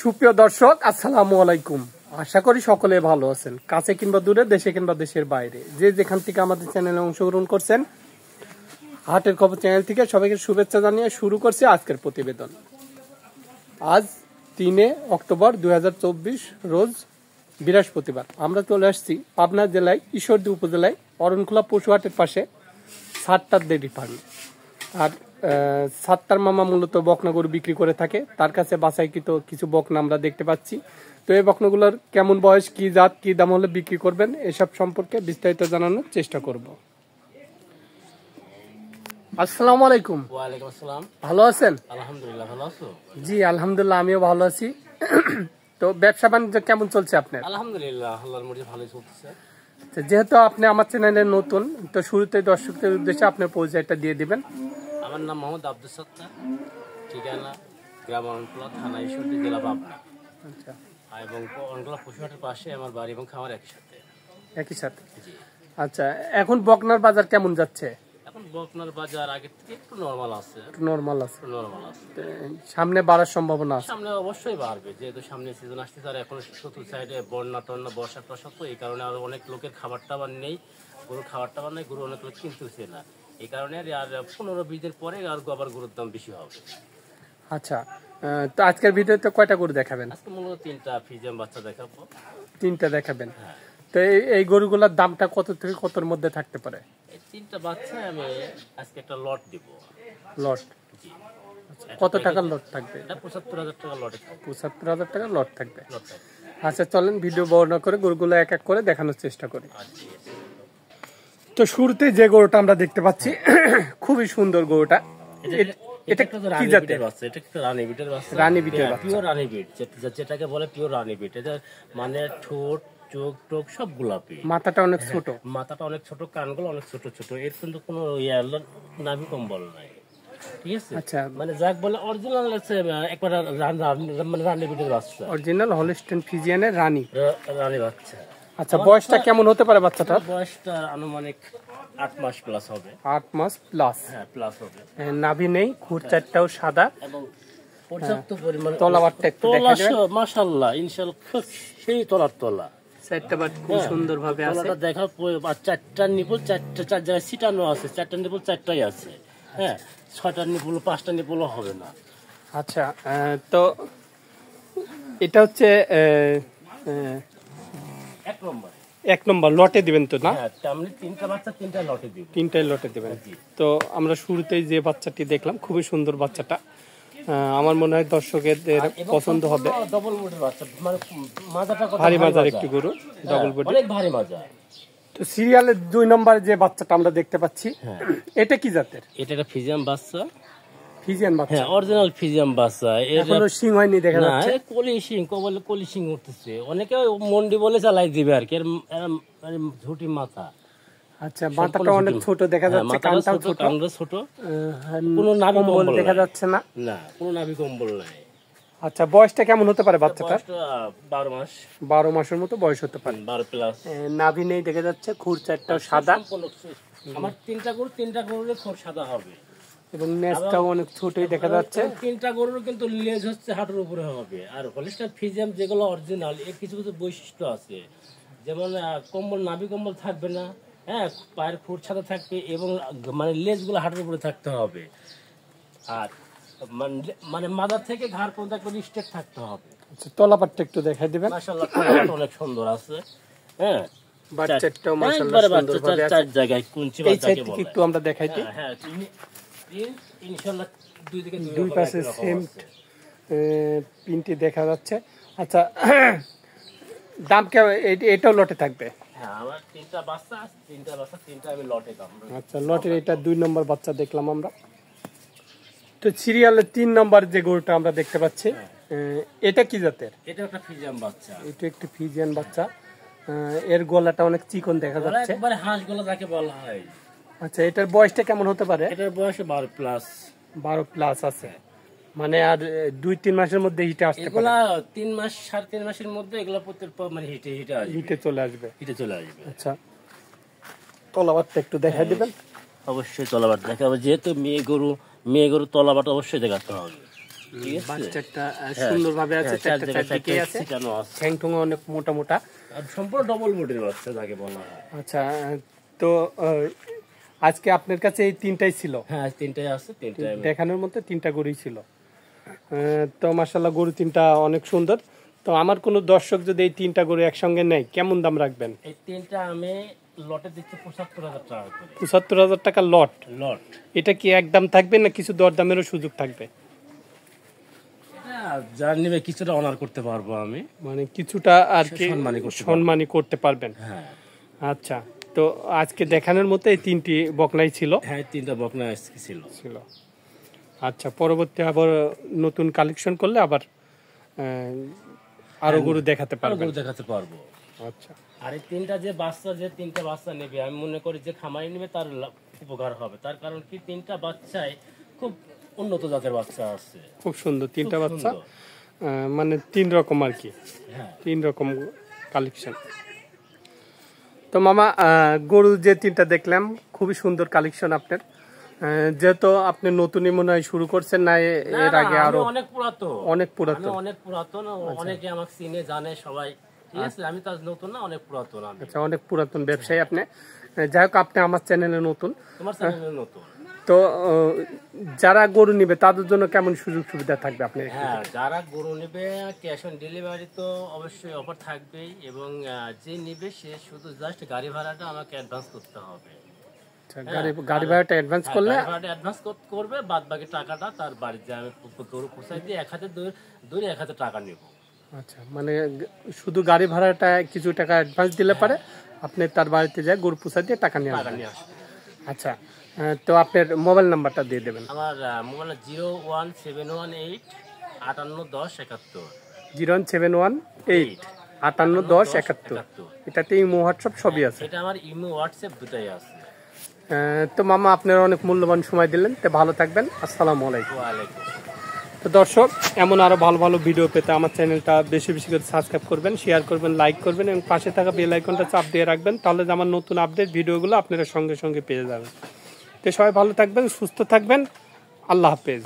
সুপ্রিয় দর্শক, আসসালামু আলাইকুম। আশা করি সকলে ভালো আছেন, কাছে কিংবা দূরে, দেশে কিংবা দেশের বাইরে, যে যেখান থেকে আমাদের চ্যানেলে অংশগ্রহণ করছেন। হাটের খবর চ্যানেল থেকে সবাইকে শুভেচ্ছা জানিয়ে শুরু করছি আজকের প্রতিবেদন। আজ 3 অক্টোবর 2024 রোজ বৃহস্পতিবার। আমরা চলে আসছি পাবনা জেলায় ঈশ্বরদী উপজেলায় অরণখোলা পশুহাটের পাশে সাতটার ডেইরি ফার্মে। আর সাতটার মামা মূলত বকনা গরু বিক্রি করে থাকে, তার কাছে বাছাইকৃত কিছু বকনা আমরা দেখতে পাচ্ছি। তো এই বকনাগুলোর কেমন বয়স, কি জাত, কি দাম হলে বিক্রি করবেন, এসব সম্পর্কে বিস্তারিত জানানোর চেষ্টা করব। আসসালামু আলাইকুম। ওয়ালাইকুম আসসালাম। ভালো আছেন? আলহামদুলিল্লাহ, ভালো আছো? জি আলহামদুলিল্লাহ, আমিও ভালো আছি। তো ব্যবসা বাণিজ্য কেমন চলছে আপনার? আলহামদুলিল্লাহ, আল্লাহর মর্জি ভালোই চলতেছে। যেহেতু আপনি আমার চ্যানেলে নতুন, তো শুরুতে দর্শকদের উদ্দেশ্যে আপনার পরিচয়টা দিয়ে দিবেন। আমার নাম মোহাম্মদ আব্দুল সত্তার, ঠিকানা গ্রাম অরণখোলা, থানা ঈশ্বরদী, জেলা পাবনা। আচ্ছা, এবং অরণখোলা পশুহাটের পাশে আমার বাড়ি এবং খামার একই সাথে। আচ্ছা, এখন বকনার বাজার কেমন যাচ্ছে? এখন বকনার বাজার আগের থেকে একটু নর্মাল আছে। সামনে বাড়ার সম্ভাবনা আছে? সামনে অবশ্যই বাড়বে, যেহেতু সামনে সিজন আসতেছে। আর এখন চতুর্থ সাইডে বন্যা টন্যা, বর্ষা টর্ষা, তো এই কারণে আর অনেক লোকের খাবার টাবার নেই, গরুর খাবার টাবার নেই, গরু অনেক লোক কিনতেছে না। এই কারণে আর 15-20 দিন পরে আর আবার গরুর দাম বেশি হবে। আচ্ছা, তো আজকের ভিডিওতে কয়টা গরু দেখাবেন? আজকে মূলত 3টা ফ্রিজিয়ান বাচ্চা দেখাবো। 3টা দেখাবেন? হ্যাঁ। তো এই গরুগুলোর দামটা কত থেকে কতর মধ্যে থাকতে পারে? এই 3টা বাচ্চা আমি আজকে একটা লট দিব। লট? জি। কত টাকার লট থাকবে? এটা 75,000 টাকা লটে থাকবে। 75,000 টাকার লট থাকবে। লট থাকবে। আচ্ছা, চলেন ভিডিও বর্ণনা করে গরুগুলো এক এক করে দেখানোর চেষ্টা করি। তো শুরুতে যে গরুটা আমরা দেখতে পাচ্ছি, খুবই সুন্দর গরুটা। এটা কি জাতের বাচ্চা? এটা একটা রানী বিটের বাচ্চা। রানী বিটের বাচ্চা? পিওর রানী বিট, যেটাকে বলে পিওর রানী বিট। এটা মানে ঠোঁট, চোখ টোক সব গোলাপি। মাথাটা অনেক ছোট। মাথাটা অনেক ছোট, কানগুলো অনেক ছোট ছোট। এর কিন্তু কোনো নাভি কম্বল নাই, ঠিক আছে? আচ্ছা, মানে যাক বলে অরিজিনাল আছে, একবার মানে রানী বিটের বাচ্চা, অরিজিনাল হলস্টেইন ফ্রিজিয়ানের রানী বাচ্চা। আচ্ছা, বয়সটা কেমন হতে পারে বাচ্চাটার? বয়সটা আনুমানিক 8 মাস প্লাস হবে। 8 মাস প্লাস? হ্যাঁ, প্লাস হবে। নাভি নেই, খুর চারটাও সাদা এবং পর্যাপ্ত পরিমাণে তলাবারটা একটু দেখা যাবে। মাশাআল্লাহ, ইনশাআল্লাহ খুব সেই তলার তলা। চারটা বাট খুব সুন্দর ভাবে আছে। তলাটা দেখা, আর 4টা নিপুল, 4 জায়গায় ছিটানো আছে। 4টা নিপুল 4টাই আছে। হ্যাঁ, 6টা নিপুল, 5টা নিপুলও হবে না। আচ্ছা, তো এটা হচ্ছে 1 নম্বর লটে দিবেন তো না? হ্যাঁ, আমি 3টা বাচ্চা 3টা লটে দিব। 3টাই লটে দিবেন। তো আমরা শুরুতেই যে বাচ্চাটি দেখলাম, খুবই সুন্দর বাচ্চাটা। আমার মনে হয় দর্শকের পছন্দ হবে। ডবল বডির বাচ্চা, মানে মাজাটা কত ভারী মাজার একটু গরু, ডবল বডি, অনেক ভারী মাজা। তো সিরিয়ালের 2 নম্বরে যে বাচ্চাটা আমরা দেখতে পাচ্ছি, এটা কি জাতের? এটা একটা ফ্রিজিয়ান বাচ্চা। ফ্রিজিয়ান বাচ্চা? হ্যাঁ, অরিজিনাল ফ্রিজিয়ান বাচ্চা। এখনো শিং হয়নি দেখা যাচ্ছে। না, কলি শিং, কলি শিং উঠতেছে। অনেকে মন্ডি বলে চালাই দিবে আর কি, ঝুটি মাথা। আচ্ছা, মাথাটা অনেক ছোট দেখা যাচ্ছে, কানটাও ছোট, কোনো নাভি কম্বল দেখা যাচ্ছে না। না, কোনো নাভি কম্বল নাই। আচ্ছা, বয়সটা কেমন হতে পারে বাচ্চাটার? 12 মাস। 12 মাসের মতো বয়স হতে পারে। 12 প্লাস। নাভি নেই দেখা যাচ্ছে, খুর চারটাও সাদা। আমার 3টা গরুর খুর সাদা হবে এবং নেজটাও অনেক ছোটই দেখা যাচ্ছে। 3টা গরুর কিন্তু লেজ হচ্ছে হাঁটুর উপরে হবে। আর হলিস্টাইন ফ্রিজিয়ান যেগুলো অরিজিনাল, এর কিছু কিছু বৈশিষ্ট্য আছে, যেমন কম্বল, নাভি কম্বল থাকবে না। হ্যাঁ, পায়ের খুর সাদা থাকবে এবং মানে লেজগুলো হাঁটুর উপরে থাকতে হবে। আর মানে মাথার থেকে ঘাড় পর্যন্ত একটা স্টেপ থাকতে হবে। আচ্ছা, তলাপাটটা একটু দেখাই দিবেন। মাশাআল্লাহ, তলাপাট অনেক সুন্দর আছে। হ্যাঁ, বাচ্চাটাও মাশাআল্লাহ সুন্দর ভাবে আছে। 4 জায়গায় কুঞ্চি বাচ্চাকে বলে। একটু আমরা দেখাই দিই। হ্যাঁ, ইনশাআল্লাহ দুই পাশে সেম পিনটি দেখা যাচ্ছে। আচ্ছা, দাম কেমন? এটাও লটে থাকবে? হ্যাঁ, আমার 3টা বাচ্চা, 3টা আমি লটে দাম। আচ্ছা, লটের এটা 2 নম্বর বাচ্চা দেখলাম আমরা। তো সিরিয়ালের 3 নম্বর যে গরুটা আমরা দেখতে পাচ্ছি, এটা কি জাতের? এটা একটা ফ্রিজিয়ান বাচ্চা। এটা একটু ফ্রিজিয়ান বাচ্চা। এর গলাটা অনেক চিকন দেখা যাচ্ছে, একবারে হাঁস গলা যাকে বলা হয়। আচ্ছা, এটার বয়সটা কেমন হতে পারে? এটার বয়স 12 প্লাস। 12 প্লাস আছে, মানে আর 2-3 মাসের মধ্যে হিটে আসতে পারে। এগুলা 3 মাস 3.5 মাসের মধ্যে এগুলা মানে হিটে চলে আসবে। আচ্ছা, তলাবারটা একটু দেখাই দিবেন। অবশ্যই তলাবাট দেখাবো, যেহেতু মেয়ে গরু তলাবাট অবশ্যই দেখাতে হবে। ঠিক আছে? বাচ্চাটা সুন্দরভাবে আছে, চারটা চারদিকে আছে, ছিটানো আছে। ঠ্যাং ঠুং অনেক মোটা মোটা। আর সম্পূর্ণ ডবল বডির বাচ্চা যাকে বলা হয়। আচ্ছা, তো আজকে আপনার কাছে এই তিনটাই ছিল? হ্যাঁ, তিনটাই আছে, তিনটাই দেখানোর মধ্যে তিনটা গরুই ছিল। তো মাশাআল্লাহ গরু তিনটা অনেক সুন্দর। তো আমার কোনো দর্শক যদি এই তিনটা গরু একসঙ্গে নেয় কেমন দাম রাখবেন? এই তিনটা আমি লটে দিচ্ছি ৭৫,০০০ টাকা করে। ৭৫,০০০ টাকা লট? লট। এটা কি একদম থাকবে না কিছু দরদামেরও সুযোগ থাকবে? যার নিবে কিছুটা অনার করতে পারবো আমি, মানে কিছুটা আর কি সম্মানী করতে পারবেন। হ্যাঁ। আচ্ছা, তো আজকে দেখানোর মতো এই তিনটি বকনাই ছিল? হ্যাঁ, তিনটা বকনা ছিল। আচ্ছা, পরবর্তী আবার নতুন কালেকশন করলে আবার আরো গরু দেখাতে পারবো। আচ্ছা, আর এই তিনটা বাচ্চা নেবে, আমি মনে করি যে খামারি নেবে তার উপকার হবে। তার কারণ কি, তিনটা বাচ্চায় খুব উন্নত জাতের বাচ্চা আছে, খুব সুন্দর তিনটা বাচ্চা। মানে তিন রকম আর কি। হ্যাঁ, তিন রকম কালেকশন। তো মামা, গরু যে তিনটা দেখলাম খুবই সুন্দর কালেকশন আপনার। যেহেতু আপনি নতুনই মনে হয় শুরু করছেন, না এর আগে আরো? অনেক পুরাতন। অনেকে আমাকে চিনে জানে সবাই, ঠিক আছে? আমি তো নতুন না, অনেক পুরাতন। আচ্ছা, অনেক পুরাতন ব্যবসায়ী আপনি। যাই হোক, আপনি আমার চ্যানেলে নতুন। তোমার চ্যানেলে নতুন। তো যারা গরু নিবে তাদের জন্য কেমন সুযোগ সুবিধা থাকবে আপনি? হ্যাঁ, যারা গরু নেবে ক্যাশ অন ডেলিভারি তো অবশ্যই অফার থাকবেই, এবং যে নিবে সে শুধু জাস্ট গাড়ি ভাড়াটা আমাকে অ্যাডভান্স করতে হবে। গাড়ি ভাড়াটা অ্যাডভান্স করলে অ্যাডভান্স করবে, বাদ বাকি টাকাটা তার বাড়িতে আমি গরু পৌঁছাই দিয়ে এক হাতে দূরে এক হাতে টাকা নেব। আচ্ছা, মানে শুধু গাড়ি ভাড়াটা কিছু টাকা অ্যাডভান্স দিলে পারে, আপনি তার বাড়িতে যায় গরু পৌঁছাই দিয়ে টাকা নিয়ে আসবেন। আচ্ছা, তো আপনার মোবাইল নাম্বারটা দিয়ে দেবেন। আমার মোবাইল 01718 581071। 01718 581071। এটাতে ইমো হোয়াটসঅ্যাপ সবই আছে? এটা আমার ইমো হোয়াটসঅ্যাপ দুটাই আছে। তো মামা, আপনারা অনেক মূল্যবান সময় দিলেন, তো ভালো থাকবেন। আসসালামু আলাইকুম। ওয়ালাইকুম। তো দর্শক, এমন আরো ভালো ভালো ভিডিও পেতে আমার চ্যানেলটা বেশি বেশি করে সাবস্ক্রাইব করবেন, শেয়ার করবেন, লাইক করবেন, এবং পাশে থাকা বেল আইকনটা চাপ দিয়ে রাখবেন, তাহলে আমার নতুন আপডেট ভিডিওগুলো আপনারা সঙ্গে সঙ্গে পেয়ে যাবেন। তো সবাই ভালো থাকবেন, সুস্থ থাকবেন। আল্লাহ হাফেজ।